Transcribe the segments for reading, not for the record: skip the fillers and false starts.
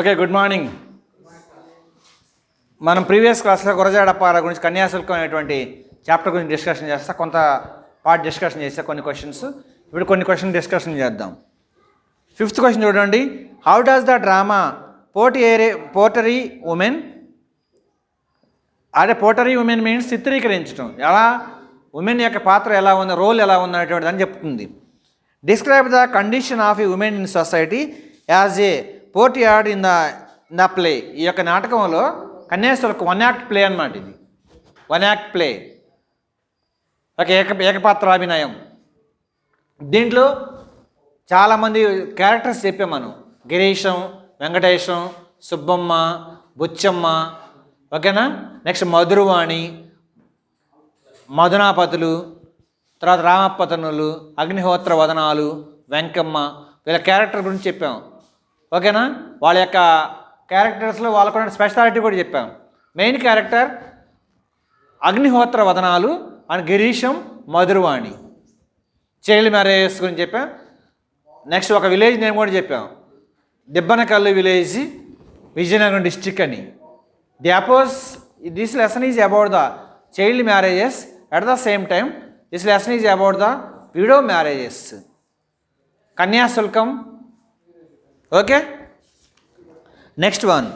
Okay, good morning. మనం previous క్లాస్లో గురజాడప్పార గురించి కన్యాశుల్కం అనేటువంటి చాప్టర్ గురించి డిస్కషన్ చేస్తా. కొంత పార్ట్ డిస్కషన్ చేస్తే కొన్ని క్వశ్చన్స్, ఇప్పుడు కొన్ని క్వశ్చన్ డిస్కషన్ చేద్దాం. 5th క్వశ్చన్ చూడండి. How does the drama portray women, అదే పోర్టరీ ఉమెన్ మీన్స్ చిత్రీకరించడం, ఎలా ఉమెన్ యొక్క పాత్ర ఎలా ఉంది, రోల్ ఎలా ఉంది అనేటువంటిది అని చెప్తుంది. Describe the condition of a women in society as a portrayed in the play. ఈ యొక్క నాటకంలో కన్యాశుల్కం 1 యాక్ట్ ప్లే అన్నమాట. ఇది 1 యాక్ట్ ప్లే, ఒక ఏకపాత్రాభినయం. దీంట్లో చాలామంది క్యారెక్టర్స్ చెప్పాం మనం. గిరీశం, వెంకటేశం, సుబ్బమ్మ, బుచ్చమ్మ, ఓకేనా. నెక్స్ట్ మధురవాణి, మధునాపతులు, తర్వాత రామప్పతనులు, అగ్నిహోత్ర వదనాలు, వెంకమ్మ, వీళ్ళ క్యారెక్టర్ గురించి చెప్పాం. ఓకేనా. వాళ్ళ యొక్క క్యారెక్టర్స్లో వాళ్ళకున్న స్పెషాలిటీ కూడా చెప్పాం. Main character Agnihotra Vadanalu and Girisham, Madhuravani. Child marriages గురించి చెప్పాం. నెక్స్ట్ ఒక విలేజ్ నేమ్ కూడా చెప్పాం, దిబ్బనకల్లు విలేజ్, విజయనగరం డిస్టిక్ అని. This lesson is about the child marriages. At the same time this lesson is about the widow marriages, Kanyasulkam. Okay. Next one,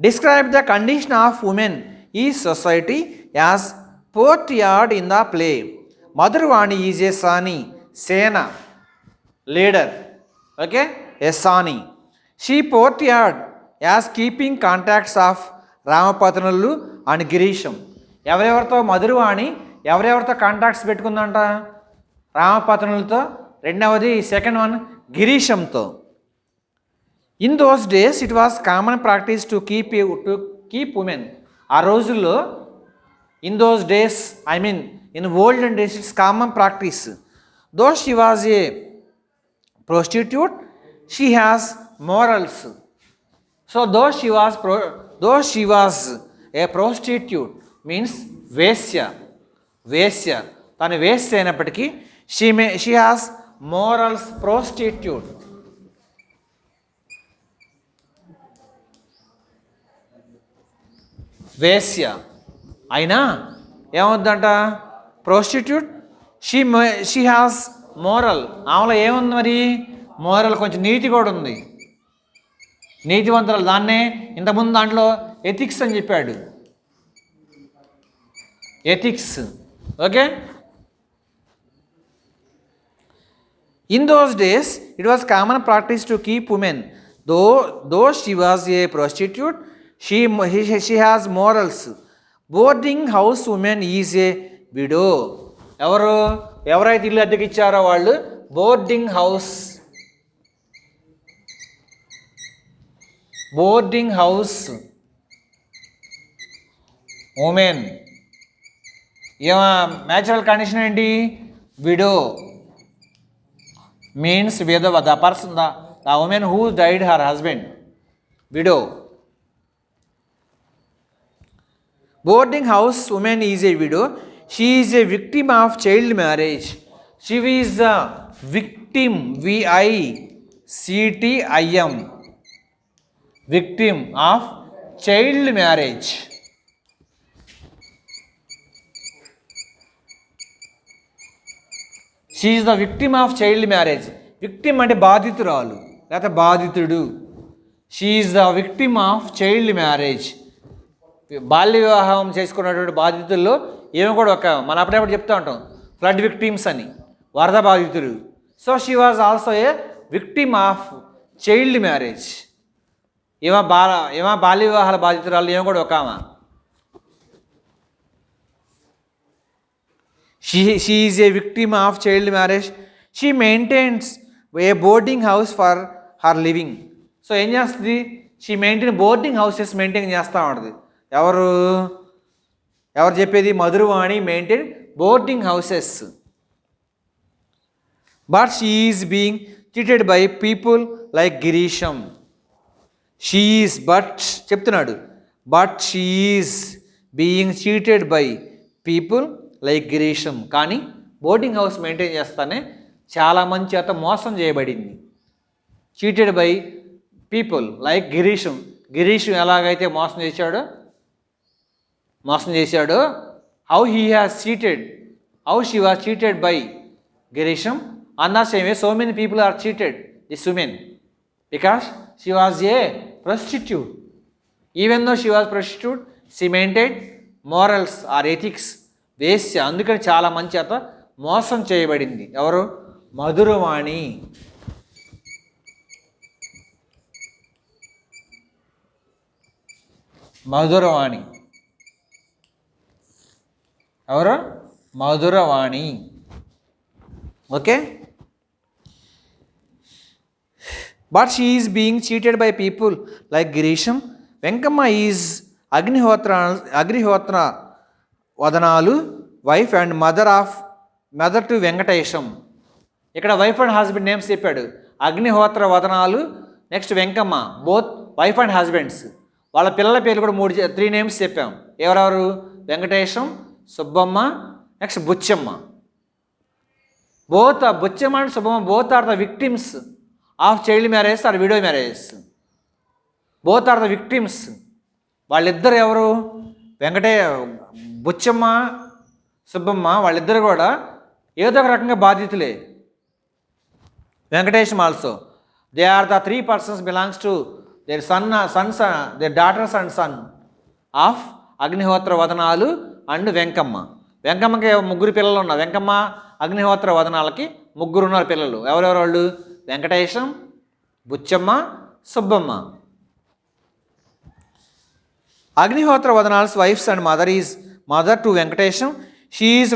describe the condition of women ఈ society as portrayed in the play. Madhuravani is a సాని, సేన, leader. Okay, a సాని. She పోర్ట్యార్డ్ as keeping contacts of Ramapatanulu and Girisham. ఎవరెవరితో మధురవాణి ఎవరెవరితో contacts పెట్టుకుందంట? రామపతనులతో. రెండవది second one గిరీశంతో. In those days it was common practice to keep women. ఆ రోజుల్లో, in those days I mean in olden days, it's common practice. Though she was a prostitute, she has morals. So though she was a prostitute means వేశ్య, తను వేశ్య అయినప్పటికీ she has morals. prostitute, వేశ్య అయినా ఏమవుద్దంట? prostitute. she has moral. ఆమెలో ఏముంది మరి? Moral, కొంచెం నీతి కూడా ఉంది, నీతివంతులు. దాన్నే ఇంతకుముందు దాంట్లో ఎథిక్స్ అని చెప్పాడు, ethics. Okay. In those days it was common practice to keep women. Though she was a prostitute, she has morals. Boarding house women is a widow. ఎవరైతే ఇల్లు అద్దెకి ఇచ్చారో వాళ్ళు boarding house women. Natural condition ఏంటి? Widow means విధవ. The person, the women who died her husband, widow. Boarding house women is a widow. She is a victim of child marriage. She is a victim, victim, victim of child marriage. She is the victim of child marriage. Victim అంటే బాధితురాలు లేకపోతే బాధితుడు. She is the victim of child marriage. బాల్య వివాహం చేసుకున్నటువంటి బాధితుల్లో ఏమి కూడా మన అప్పుడప్పుడు చెప్తూ ఉంటాం, ఫ్లడ్ విక్టిమ్స్ అని, వరద బాధితులు. So she was also a victim of child marriage. ఏమో బాల్య వివాహాల బాధితురాలు, ఏమో కూడా she is a victim of child marriage. She maintains A boarding house for her living. So ఏం చేస్తుంది? షీ బోర్డింగ్ హౌసెస్ మెయింటైన్ చేస్తూ ఉంటుంది. ఎవరు చెప్పేది? Madhuravani maintain boarding houses. But she is being treated by people like Girisham. చెప్తున్నాడు, but she is being treated by people like Girisham. కానీ boarding house maintain చేస్తానే చాలామంది చేత మోసం చేయబడింది. Cheated by people like Girish ఎలాగైతే మోసం చేశాడో how she was cheated by Girisham on the same way so many people are cheated this women because she was a prostitute. Even though she was prostitute, she maintained morals or ethics. వేశ్య, అందుకని చాలా మంచి చేత మోసం చేయబడింది. ఎవరు? మధురవాణి. ఎవరు? Madhuravani. Okay. But she is being cheated by people like Girisham. Venkamma is Agnihotra Vadanalu, wife and mother to Venkatesham. ఇక్కడ వైఫ్ అండ్ హస్బెండ్ నేమ్స్ చెప్పాడు. Agnihotra Vadanalu, next Venkamma, both wife and husbands. వాళ్ళ పిల్లల పేర్లు కూడా 3 నేమ్స్ చెప్పాం. ఎవరెవరు? Venkatesham, Subbamma, next Buchamma. Buchamma and Subbamma both are the victims of child marriage or widow marriage. Both are the victims. వాళ్ళిద్దరు ఎవరు? బుచ్చమ్మ, సుబ్బమ్మ వాళ్ళిద్దరు కూడా ఏదో ఒక రకంగా బాధితులే. Venkatesham also. They are the 3 persons belongs to their their daughters and son of Agnihotra Vadanalu and Venkamma. వెంకమ్మకి 3 పిల్లలు ఉన్నారు. వెంకమ్మ అగ్నిహోత్ర వదనాలకి 3 ఉన్నారు పిల్లలు. ఎవరెవరు వాళ్ళు? Venkatesham, Buchamma, Subbamma. Agnihotra Vadanal's wife's and mother is mother to Venkatesham. She is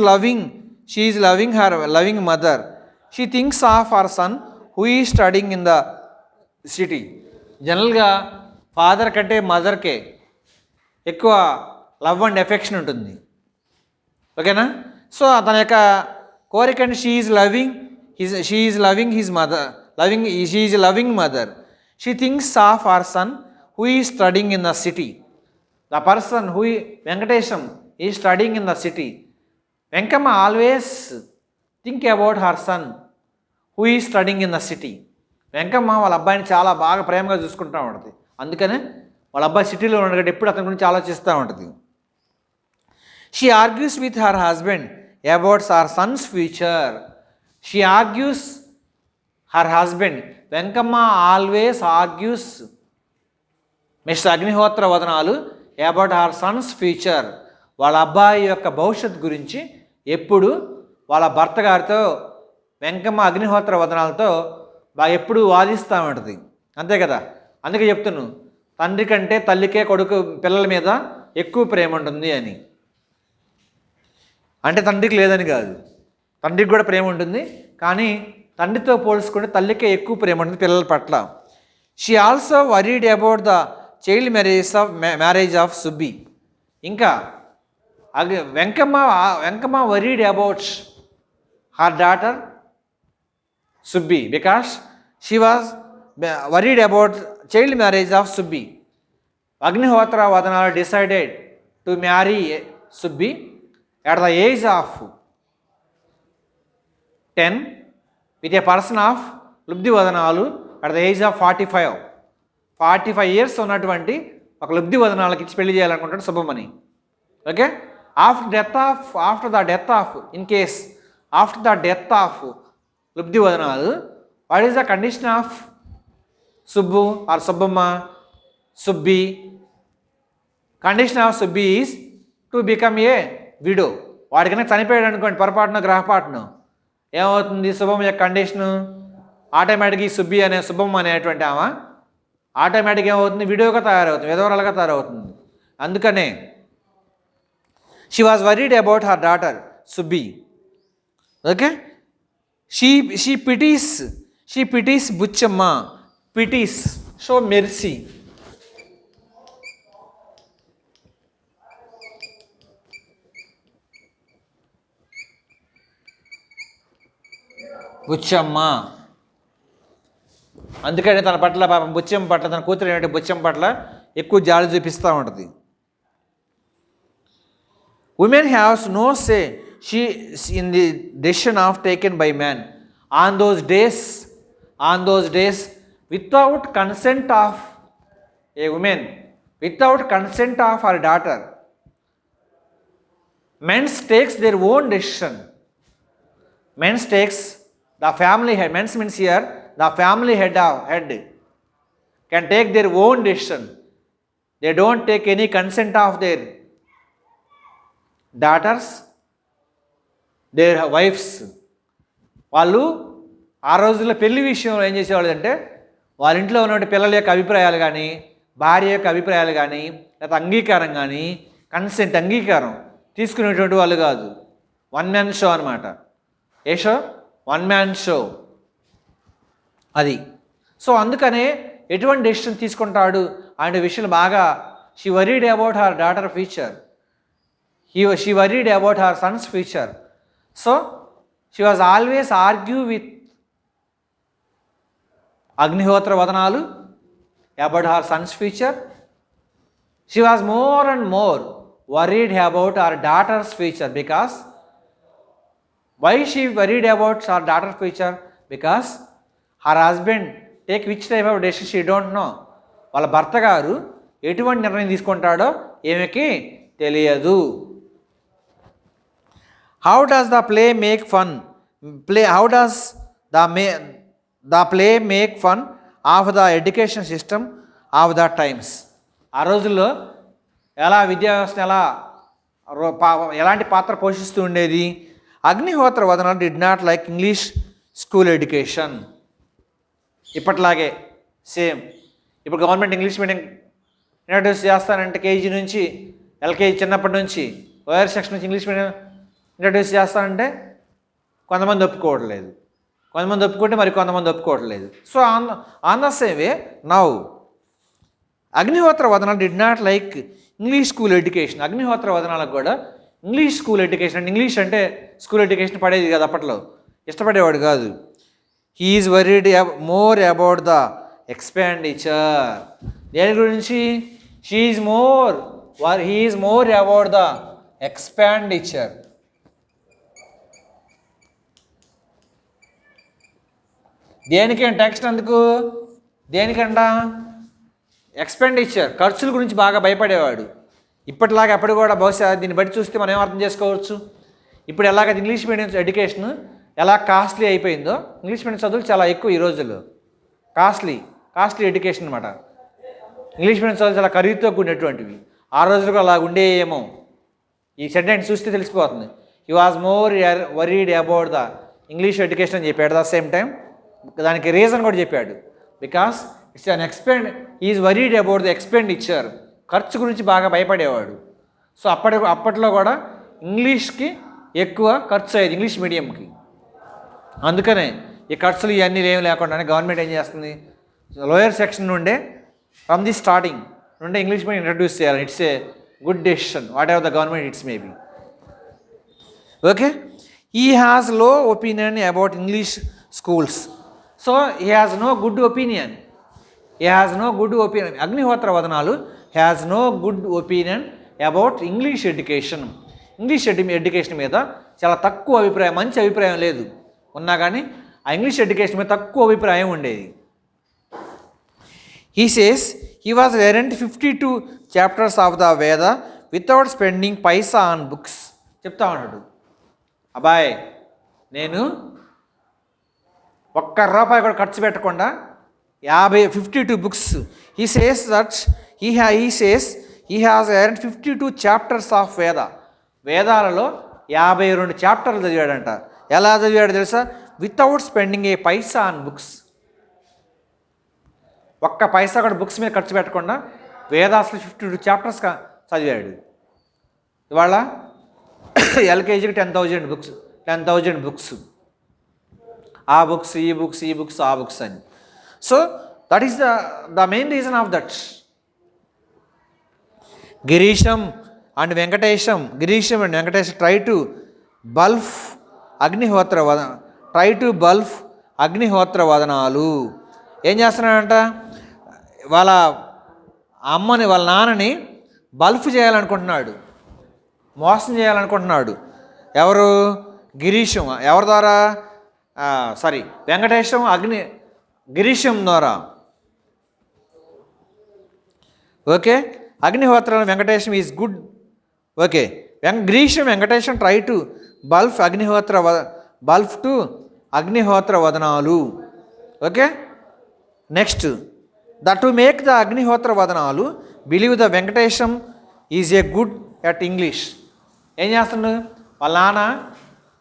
loving her loving mother. She thinks of her son who is studying in the city. జనరల్గా father కంటే మదర్కే ఎక్కువ లవ్ అండ్ ఎఫెక్షన్ ఉంటుంది. ఓకేనా? సో తన యొక్క కోరికని she is loving his mother. She is a loving mother. She thinks of her son who is studying in the city. The person who Venkatesham is studying in the city. Venkama always think about her son who is studying in the city. Venkamma వాళ్ళ అబ్బాయిని చాలా బాగా ప్రేమగా చూసుకుంటూ ఉంటుంది. అందుకనే వాళ్ళ అబ్బాయి సిటీలో ఉండగా ఎప్పుడు అతని గురించి ఆలోచిస్తూ ఉంటుంది. She argues with her husband about her son's future. She argues her husband. Venkamma always argues mister Agnihotra Vadanalu about her son's future. వాళ్ళ అబ్బాయి యొక్క భవిష్యత్తు గురించి ఎప్పుడు వాళ్ళ భర్త గారితో వెంకమ్మ అగ్నిహోత్ర వదనాలతో ఎప్పుడు వాదిస్తూ ఉంటుంది. అంతే కదా? అందుకే చెప్తున్నాను, తండ్రి కంటే తల్లికే కొడుకు పిల్లల మీద ఎక్కువ ప్రేమ ఉంటుంది అని. అంటే తండ్రికి లేదని కాదు, తండ్రికి కూడా ప్రేమ ఉంటుంది, కానీ తండ్రితో పోల్చుకుంటే తల్లికే ఎక్కువ ప్రేమ ఉంటుంది పిల్లల పట్ల. She also worried about the child marriage of Subbi. ఇంకా Venkamma worried about her daughter Subbi because she was worried about child marriage of Subbi. Agnihotra Vadanalu decided to marry Subbi at the age of 10 with a person of Lubdhi Vadanalu at the age of 45 years ఉన్నటువంటి ఒక లుబ్ధి వదనాలకి ఇచ్చి పెళ్లి చేయాలనుకుంటాడు సుబ్బమ్మని. Okay. After the death of Lubdhi Vadanalu, what is the condition of Subbu or Subbamma? Subbi condition of Subbi is to become a widow. వాడికైనా చనిపోయాడు అనుకోండి పొరపాటున గ్రహపాటును, ఏమవుతుంది? సుబ్బమ్మ యొక్క కండిషను ఆటోమేటిక్గా ఈ సుబ్బి అనే సుబ్బమ్మ అనేటువంటి ఆమె ఆటోమేటిక్గా ఏమవుతుంది? విడోగా తయారవుతుంది, విధవరాలుగా తయారవుతుంది. అందుకనే she was worried about her daughter Subbi. Okay. She pities Buchamma. Pities show mercy. Buchamma అందుకని తన పట్ల పాపం బుచ్చమ్మ పట్ల, తన కూతురు ఏంటంటే బుచ్చమ్మ పట్ల ఎక్కువ జాలి చూపిస్తూ ఉంటుంది. Women haves no say she in the decision of taken by man. On those days without consent of a woman, without consent of her daughter, mens takes their own decision. Mens takes the family head, mens means here the family head can take their own decision. They don't take any consent of their daughters, their wives. వాళ్ళు ఆ రోజుల్లో పెళ్లి విషయంలో ఏం చేసేవాళ్ళు అంటే వాళ్ళ ఇంట్లో ఉన్న పిల్లల యొక్క అభిప్రాయాలు కానీ, భార్య యొక్క అభిప్రాయాలు కానీ, లేదా అంగీకారం కానీ, కన్సెంట్ అంగీకారం తీసుకునేటువంటి వాళ్ళు కాదు. వన్ మ్యాన్ షో అనమాట. ఏ షో? వన్ మ్యాన్ షో అది. సో అందుకనే ఎటువంటి డెసిషన్ తీసుకుంటాడు అనే విషయం బాగా she worried about her daughter future, she worried about her son's future. So she was always argue with Agnihotra Vadanalu about her son's future. She was more and more worried about her daughter's future. Because why she worried about her daughter future? Because her husband take which type of decision she don't know. వాళ్ళ భర్త గారు ఎటువంటి నిర్ణయం తీసుకుంటాడో ఏమికి తెలియదు. How does the play make fun? How does the play make fun of the education system of the times? ఆ రోజుల్లో ఎలా విద్యా వ్యవస్థ ఎలాంటి పాత్ర పోషిస్తూ ఉండేది? Agnihotra Vadana did not like English school education. ఇప్పట్లాగే సేమ్. ఇప్పుడు గవర్నమెంట్ ఇంగ్లీష్ మీడియం ఇంట్రడ్యూస్ చేస్తానంటే కేజీ నుంచి, ఎల్కేజీ చిన్నప్పటి నుంచి, లోయర్ సెక్షన్ నుంచి ఇంగ్లీష్ మీడియం ఇంట్రడ్యూస్ చేస్తానంటే కొంతమంది ఒప్పుకోవట్లేదు, కొంతమంది ఒప్పుకుంటే మరి కొంతమంది ఒప్పుకోవట్లేదు. So on the same way now Agnihotra Vadana did not like English school education. Agnihotra వదనాలకు కూడా ఇంగ్లీష్ స్కూల్ ఎడ్యుకేషన్ అంటే, ఇంగ్లీష్ అంటే స్కూల్ ఎడ్యుకేషన్ పడేది కాదు అప్పట్లో, ఇష్టపడేవాడు కాదు. He is worried more about the expenditure. దేని గురించి? He is more about the expenditure. దేనికంటే టెక్స్ట్ అందుకు, దేనికంట? ఎక్స్పెండిచర్, ఖర్చుల గురించి బాగా భయపడేవాడు. ఇప్పటిలాగా అప్పుడు కూడా బహుశా దీన్ని బట్టి చూస్తే మనం ఏం అర్థం చేసుకోవచ్చు? ఇప్పుడు ఎలాగైతే ఇంగ్లీష్ మీడియం ఎడ్యుకేషన్ ఎలా కాస్ట్లీ అయిపోయిందో, ఇంగ్లీష్ మీడియం చదువులు చాలా ఎక్కువ ఈ రోజుల్లో. కాస్ట్లీ ఎడ్యుకేషన్ అనమాట. ఇంగ్లీష్ మీడియం చదువులు చాలా ఖరీదుతో కూడినటువంటివి. ఆ రోజుల్లో అలా ఉండేయేమో. ఈ సెంటెన్స్ చూస్తే తెలిసిపోతుంది. He was more worried about the English education అని చెప్పాడు. ద సేమ్ టైం దానికి రీజన్ కూడా చెప్పాడు. Because it's an is worried about the expenditure. ఖర్చు గురించి బాగా భయపడేవాడు. సో అప్పట్లో కూడా ఇంగ్లీష్కి ఎక్కువ ఖర్చు అయ్యేది, ఇంగ్లీష్ మీడియంకి. అందుకనే ఈ ఖర్చులు ఇవన్నీ ఏమి లేకుండానే గవర్నమెంట్ ఏం చేస్తుంది, లోయర్ సెక్షన్ నుండే, ఫ్రమ్ ది స్టార్టింగ్ నుండే ఇంగ్లీష్ మీడియం ఇంట్రడ్యూస్ చేయాలి. It's a good decision whatever the government it's maybe. Okay. He has low opinion about English schools. So he has no good opinion. Agnihotra Vadanalu has no good opinion about English education. English education మీద చాలా తక్కువ అభిప్రాయం, మంచి అభిప్రాయం లేదు. ఉన్నా కానీ ఆ ఇంగ్లీష్ ఎడ్యుకేషన్ మీద తక్కువ అభిప్రాయం ఉండేది. He says he was learned 52 chapters of the Veda without spending paisa on books. చెప్తా ఉన్నాడు, అబ్బాయ్ నేను ఒక్క రూపాయి కూడా ఖర్చు పెట్టకుండా 52 books. He says that he has learned 52 chapters of వేద. వేదాలలో 52 చాప్టర్లు చదివాడంట. ఎలా చదివాడు తెలుసా? Without spending A Paisa on books. ఒక్క పైసా కూడా బుక్స్ మీద ఖర్చు పెట్టకుండా వేదాస్లో 52 చాప్టర్స్ చదివాడు. ఇవాళ ఎల్కేజీకి 10,000 బుక్స్, ఆ బుక్స్ ఈ బుక్స్ ఆ బుక్స్ అని. So that is the main reason of that. Girisham and Venkatesham try to bluff Agnihotra Vadanalu. ఏం చేస్తున్నాడంట? వాళ్ళ అమ్మని, వాళ్ళ నాన్నని బల్ఫ్ చేయాలనుకుంటున్నాడు, మోసం చేయాలనుకుంటున్నాడు. ఎవరు? గిరీశం. ఎవరి ద్వారా? వెంకటేశం గిరీశం ద్వారా okay. Agnihotra Venkatesham is good. Okay. Girisham Venkatesham try to bluff to Agnihotra Vadanalu. Okay. Next to make the Agnihotra Vadanalu believe the Venkatesham is a good at English. ఏం చేస్తున్నాడు వాళ్ళ నాన్న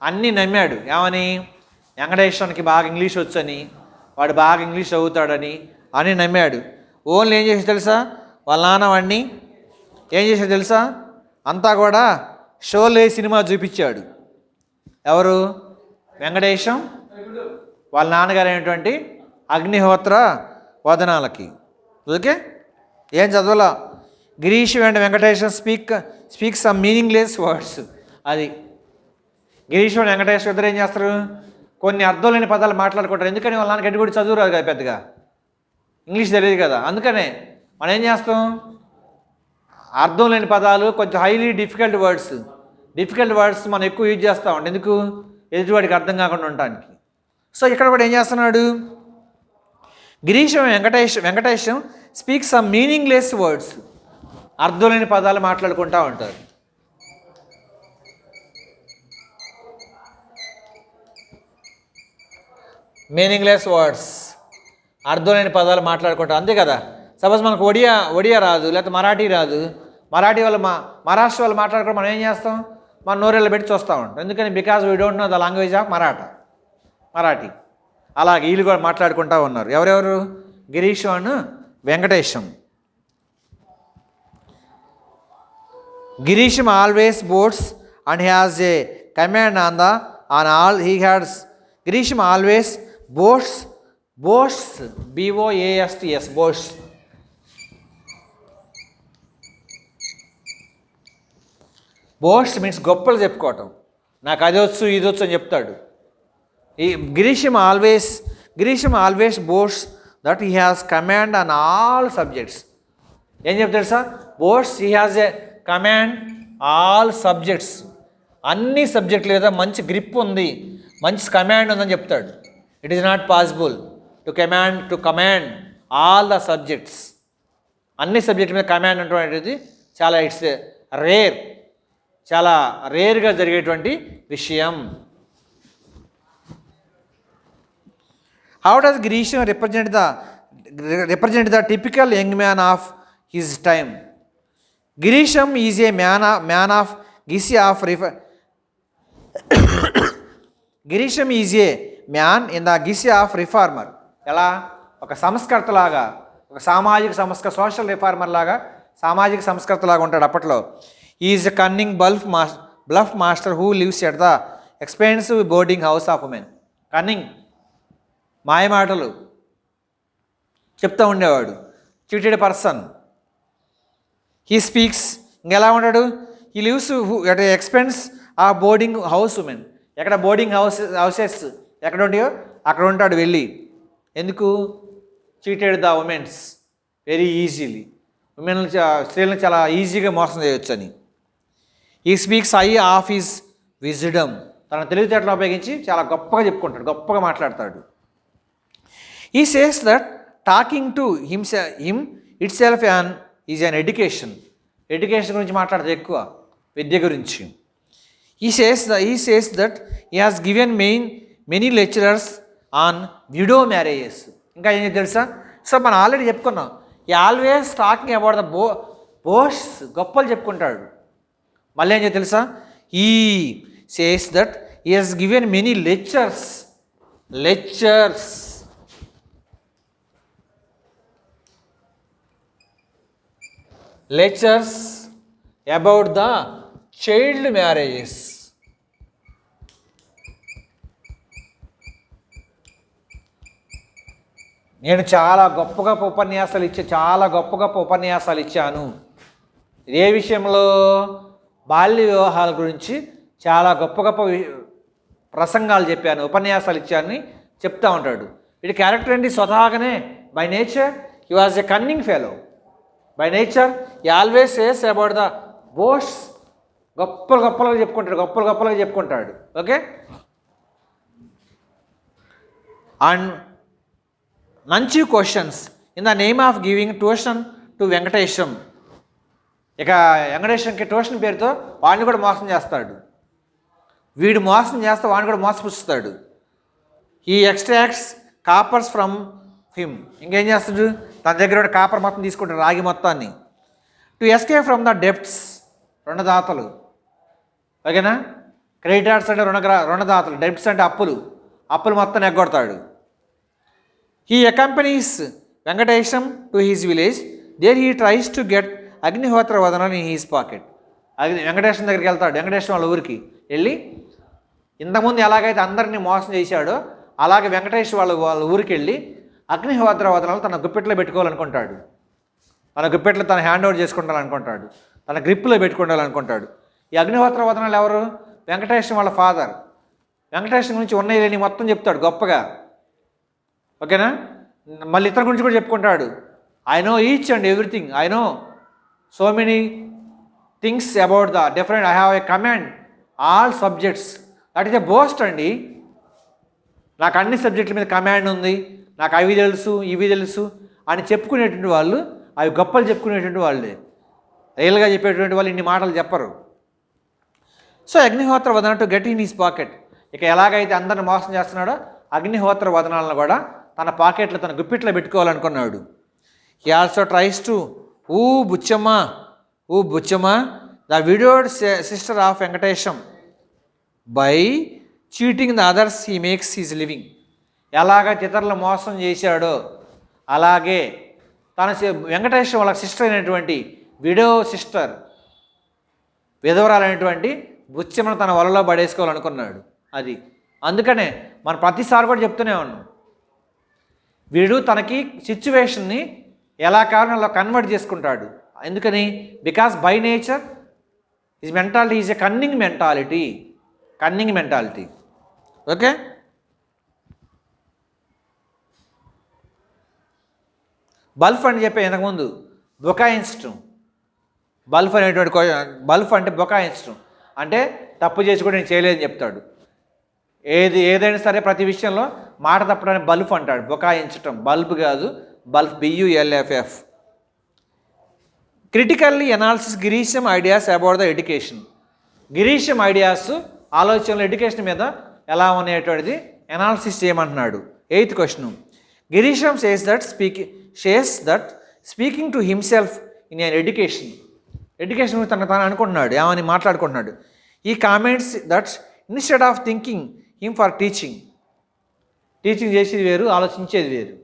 అన్నీ నమ్మాడు. ఏమని? వెంకటేశ్వరానికి బాగా ఇంగ్లీష్ వచ్చని, వాడు బాగా ఇంగ్లీష్ చదువుతాడని అని నమ్మాడు. ఓన్లీ ఏం చేసి తెలుసా వాళ్ళ నాన్న వాడిని ఏం చేశాడు తెలుసా? అంతా కూడా షోలే సినిమా చూపించాడు. ఎవరు? వెంకటేశం వాళ్ళ నాన్నగారు అయినటువంటి అగ్నిహోత్ర వదనాలకి. ఓకే. ఏం చదవాలా? Girish and Venkatesham speak some meaningless words. అది గిరీష్ అండ్ వెంకటేశ్వర ఇద్దరు ఏం చేస్తారు? కొన్ని అర్థం లేని పదాలు మాట్లాడుకుంటారు. ఎందుకని? వాళ్ళ నాన్న గడ్డి కూడా చదువు రాదు కదా, పెద్దగా ఇంగ్లీష్ తెలియదు కదా. అందుకనే మనం ఏం చేస్తాం? అర్థం లేని పదాలు, కొంచెం హైలీ డిఫికల్ట్ వర్డ్స్ మనం ఎక్కువ యూజ్ చేస్తూ ఉంటాం. ఎందుకు? ఎదుటివాడికి అర్థం కాకుండా ఉండటానికి. సో ఇక్కడ కూడా ఏం చేస్తున్నాడు? Girisham Venkatesham speak some meaningless words. అర్థం లేని పదాలు మాట్లాడుకుంటూ ఉంటారు. మీనింగ్లెస్ వర్డ్స్, అర్థం లేని పదాలు మాట్లాడుకుంటాం. అంతే కదా. సపోజ్ మనకు ఒడియా రాదు, లేకపోతే మరాఠీ రాదు. మరాఠీ వాళ్ళు మహారాష్ట్ర వాళ్ళు మాట్లాడుకుంటే మనం ఏం చేస్తాం? మన నోరెళ్ళు పెట్టి చూస్తూ ఉంటాం. ఎందుకని? Because we don't know the language of Marathi. అలాగే వీళ్ళు కూడా మాట్లాడుకుంటూ ఉన్నారు. ఎవరెవరు? Girisham and Venkatesham. Girisham always boasts and has a command on all he heads. Girisham always boasts BOASTS boasts. Boasts means గొప్పలు చెప్పుకోవటం. నాకు అది వచ్చు ఇది వచ్చు అని చెప్తాడు. ఈ Girisham always boasts that he has command on all subjects. ఏం చెప్తాడు sir? Boasts he has a command all subjects. అన్ని సబ్జెక్టులు లేదా మంచి గ్రిప్ ఉంది, మంచి కమాండ్ ఉందని చెప్తాడు. It is not possible to command all the subjects. అన్ని సబ్జెక్టుల మీద కమాండ్ అటువంటిది చాలా రేర్గా జరిగేటువంటి విషయం. How does Girisham represent the typical young man of his time? Girisham is a man of guise of Girisham is a man in the guise of reformer. ఎలా? ఒక సంస్కర్తలాగా, ఒక సోషల్ రిఫార్మర్ లాగా, సామాజిక సంస్కర్తలాగా ఉంటాడు అప్పట్లో. Is a cunning bluff master who lives at the expensive boarding house of women. Cunning, మాయమాటలు చెప్తూ ఉండేవాడు. Cheated person. He speaks. ఇంకెలా ఉంటాడు? హీ లివ్స్ ఎట్ ఎక్స్పెన్స్ ఆ బోర్డింగ్ హౌస్ ఉమెన్. ఎక్కడ బోర్డింగ్ హౌసెస్ ఎక్కడ ఉంటాయో అక్కడ ఉంటాడు వెళ్ళి. ఎందుకు? Cheated the women's very easily. స్త్రీలను చాలా ఈజీగా మోసం చేయొచ్చు అని. ఈ స్పీక్స్ ఆఫ్ హిస్ విజ్డమ్. తన తెలివితేటలు ఉపయోగించి చాలా గొప్పగా చెప్పుకుంటాడు, గొప్పగా మాట్లాడతాడు. ఈ says that talking to him it self is an education. Education గురించి మాట్లాడితే ఎక్కువ, విద్య గురించి. ఈ says that he has given many lecturers on widow marriages. ఇంకా ఏం తెలుసా? సో మనం ఆల్రెడీ చెప్పుకున్నాం. ఈ always talking about the boast, గొప్పలు చెప్పుకుంటాడు. మళ్ళీ ఏం తెలుసా? ఈ says that he has given many lectures about the child marriages. నేను చాలా గొప్ప గొప్ప ఉపన్యాసాలు ఇచ్చాను. ఏ విషయంలో? బాల్య వివాహాల గురించి చాలా గొప్ప ప్రసంగాలు చెప్పాను, ఉపన్యాసాలు ఇచ్చానని చెప్తూ ఉంటాడు. వీడి క్యారెక్టర్ ఏంటి? స్వతహాగానే by nature he was a cunning fellow. By nature he always says about the boast. గొప్పలుగా చెప్పుకుంటాడు. ఓకే. అండ్ మంచి questions in the name of giving tuition to Venkatesham. ఇక వెంకటేశంకి ట్యూషన్ పేరుతో వాడిని కూడా మోసం చేస్తాడు. వీడు మోసం చేస్తే వాడిని కూడా మోసపుచ్చుతాడు. He extracts coppers from him. ఇంకేం చేస్తాడు, తన దగ్గర ఉన్న కాపర్ మొత్తం తీసుకుంటాడు, రాగి మొత్తాన్ని. To escape from the debts, రుణదాతలు. ఓకేనా, క్రెడిటార్స్ అంటే రుణదాతలు, డెప్ట్స్ అంటే అప్పులు మొత్తం ఎగ్గొడతాడు. He accompanies Venkatesham to his village. There he tries to get Agnihotra Vadanalu in his pocket. Venkatesham దగ్గరికి వెళ్తాడు. వెంకటేశం వాళ్ళ ఊరికి వెళ్ళి ఇంతకుముందు ఎలాగైతే అందరినీ మోసం చేశాడో అలాగే వెంకటేష్ వాళ్ళ ఊరికి వెళ్ళి అగ్నిహోత్ర వదనాలు తన గుప్పెట్లో పెట్టుకోవాలనుకుంటాడు. తన గుప్పెట్లో తన హ్యాండ్ ఓవర్ చేసుకుంటాలనుకుంటాడు, తన గ్రిప్లో పెట్టుకోవాలనుకుంటాడు. ఈ అగ్నిహోత్ర వదనాలు ఎవరు? వెంకటేశం వాళ్ళ ఫాదర్. వెంకటేశం గురించి ఉన్నాయి లేని మొత్తం చెప్తాడు గొప్పగా. ఓకేనా, మళ్ళీ ఇతని గురించి కూడా చెప్పుకుంటాడు. I know each and everything, I know so many things about the different, I have a command all subjects. That is a boast అండి. నాకు అన్ని సబ్జెక్టుల మీద కమాండ్ ఉంది, నాకు అవి తెలుసు ఇవి తెలుసు అని చెప్పుకునేటువంటి వాళ్ళు, అవి గొప్పలు చెప్పుకునేటువంటి వాళ్ళే. రియల్గా చెప్పేటువంటి వాళ్ళు ఇన్ని మాటలు చెప్పరు. So Agnihotra Vadana to get in his pocket. ఇక ఎలాగైతే అందరిని మోసం చేస్తున్నాడో అగ్నిహోత్ర వదనాలను కూడా తన పాకెట్లో తన గుప్పిట్లో పెట్టుకోవాలనుకున్నాడు. He also tries to Buchamma the widowed sister of Venkatesham by cheating the others he makes his living. ఎలాగైతే ఇతరులు మోసం చేశాడో అలాగే తన వెంకటేశం వాళ్ళ సిస్టర్ అయినటువంటి విడో సిస్టర్, విధవరాలైనటువంటి బుచ్చమ్మను తన వలలో పడేసుకోవాలనుకున్నాడు. అది అందుకనే మనం ప్రతిసారి కూడా చెప్తూనే ఉన్నాం, వీడు తనకి సిచ్యువేషన్ని ఎలా కావాలో అలా కన్వర్ట్ చేసుకుంటాడు. ఎందుకని? Because by nature his mentality is a cunning mentality. Okay, bluff అని చెప్పే ఇంతకుముందు బొకాయించటం. బల్ఫ్ అంటే బొకాయించటం అంటే తప్పు చేసి కూడా నేను చేయలేదని చెప్తాడు. ఏదైనా సరే ప్రతి విషయంలో మాట తప్పడానికి బల్ఫ్ అంటాడు. బొకాయించటం, బల్బ్ కాదు, bluff, BULFF. Critically analysis Girisham ideas about the education. Girisham ideas, ఆలోచనలు ఎడ్యుకేషన్ మీద ఎలా అనేటువంటిది అనాలిసిస్ చేయమంటున్నాడు. 8th question. Girisham says that speaking to himself in an education గురించి తాను అనుకుంటున్నాడు, ఏమని మాట్లాడుకుంటున్నాడు. ఈ comments that instead of thinking him for teaching చేసేది వేరు, ఆలోచించేది వేరు.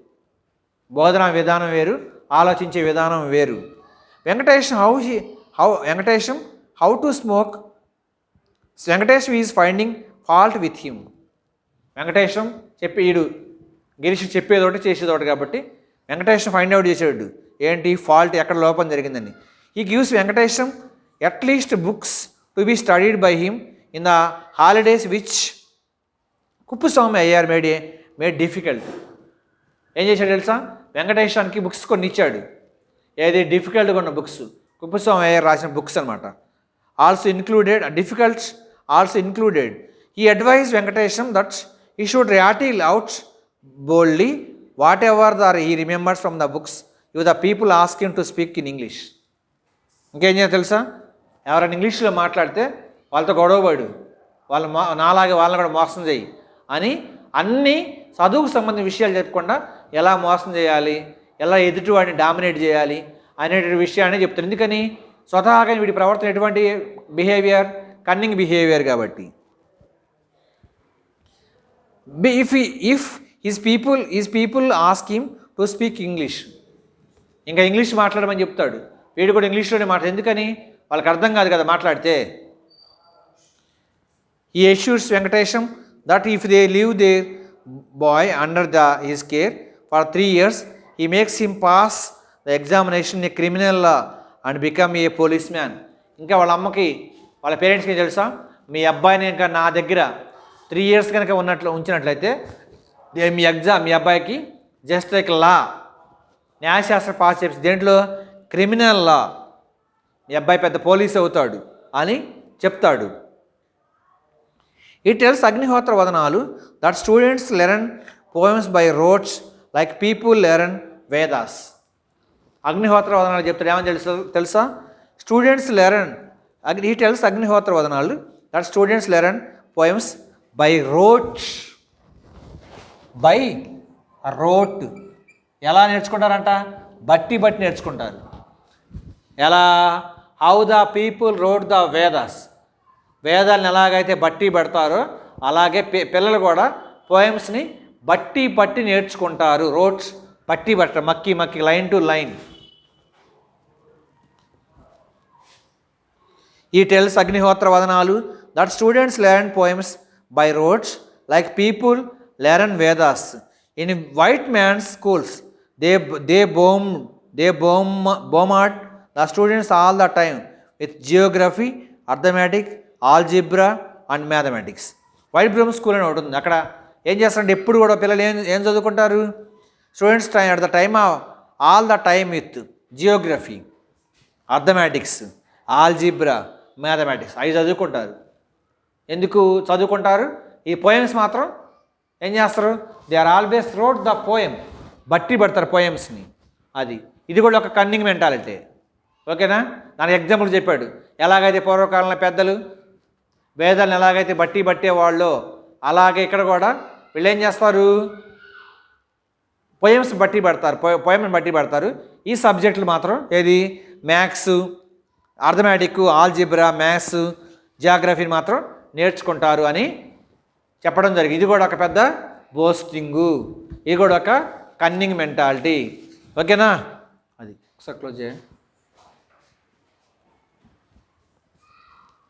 బోధనా విధానం వేరు, ఆలోచించే విధానం వేరు. Venkatesham how to smoke. Venkatesham is finding fault with him. Venkatesham Girish చెప్పేదోటి చేసేదోటి కాబట్టి వెంకటేశం ఫైండ్ అవుట్ చేసాడు ఏంటి ఫాల్ట్, ఎక్కడ లోపం జరిగిందని. ఈ gives Venkatesham at least books to be studied by him in the holidays which Kuppuswamy Iyer made difficult. ఏం చేశాడు తెలుసా? వెంకటేశానికి బుక్స్ కొన్ని ఇచ్చాడు. ఏది? డిఫికల్ట్గా ఉన్న బుక్స్, కుప్పుస్వామి అయ్యార్ రాసిన బుక్స్ అనమాట. ఆల్సో ఇంక్లూడెడ్ ఈ advise Venkatesham that he should rattle out boldly whatever he remembers from the books if the people ask him to speak in English. ఇంకేం చేయాలి తెలుసా? ఎవరైనా ఇంగ్లీష్లో మాట్లాడితే వాళ్ళతో గొడవపడు, నాలాగే వాళ్ళని కూడా మోసం చేయి అని అన్ని చదువుకు సంబంధించిన విషయాలు చెప్పకుండా ఎలా మోసం చేయాలి, ఎలా ఎదుటివాడిని డామినేట్ చేయాలి అనేటువంటి విషయాన్ని చెప్తాను. ఎందుకని? స్వతహాగా వీడి ప్రవర్తన ఎటువంటి బిహేవియర్, కన్నింగ్ బిహేవియర్ కాబట్టి. If his people ask him to speak English, ఇంకా ఇంగ్లీష్ మాట్లాడమని చెప్తాడు. వీడు కూడా ఇంగ్లీష్లోనే మాట్లాడు. ఎందుకని? వాళ్ళకి అర్థం కాదు కదా మాట్లాడితే. He assures Venkatesham that if they leave their boy under his care for 3 years, he makes him pass the examination in criminal law and become a policeman. ఇంకా వాళ్ళ అమ్మకి, వాళ్ళ పేరెంట్స్కి తెలుసా, మీ అబ్బాయిని ఇంకా నా దగ్గర 3 years కనుక ఉంచినట్లయితే మీ అబ్బాయికి జస్ట్ లైక్ లా, న్యాయశాస్త్ర పాస్ చేసి దేంట్లో క్రిమినల్ లా, మీ అబ్బాయి పెద్ద పోలీస్ అవుతాడు అని చెప్తాడు. It tells Agnihotra Vadanalu that students learn poems by rotes like people learn Vedas. Agnihotra Vadanalu చెప్తాడు. ఏమని తెలుసా? Students learn he tells Agnihotra Vadanalu that students learn poems by rote. By rote ఎలా నేర్చుకుంటారంట? బట్టి నేర్చుకుంటారు. ఎలా? How the people rote the Vedas. వేదాలను ఎలాగైతే బట్టి పెడతారో అలాగే పిల్లలు కూడా పోయమ్స్ని బట్టి నేర్చుకుంటారు. రోట్స్ బట్టి పట్ట మక్కి line to line. He tells Agnihotra Vadanalu that students learn poems by rotes like people learn Vedas. In white man's schools they bombard the students all the time with geography, arithmetic, algebra and mathematics. White broom school అని ఒకటి ఉంది. అక్కడ ఏం చేస్తారంటే ఎప్పుడు కూడా పిల్లలు ఏం చదువుకుంటారు? Students at the time all the time with geography, arithmetics, algebra, mathematics అవి చదువుకుంటారు. ఎందుకు చదువుకుంటారు? ఈ పోయమ్స్ మాత్రం ఏం చేస్తారు? They are always rote the poem. బట్టి పెడతారు పోయమ్స్ని. ఇది కూడా ఒక కన్నింగ్ మెంటాలిటీ. ఓకేనా? దానికి ఎగ్జాంపుల్ చెప్పాడు. ఎలాగైతే పూర్వకాలంలో పెద్దలు వేదాలను ఎలాగైతే బట్టి పట్టేవాళ్ళు అలాగే ఇక్కడ కూడా వీళ్ళు ఏం చేస్తారు? పోయమ్స్ బట్టి పెడతారు, పోయమ్ని బట్టి పెడతారు. ఈ సబ్జెక్టులు మాత్రం ఏది? మ్యాథ్స్, అర్థమెటిక్, ఆల్జిబ్రా, మ్యాథ్స్, జియోగ్రఫీని మాత్రం నేర్చుకుంటారు అని చెప్పడం జరిగింది. ఇది కూడా ఒక పెద్ద బోస్టింగు, ఇది కూడా ఒక కన్నింగ్ మెంటాలిటీ. ఓకేనా? ఒకసారి క్లోజ్ చేయండి.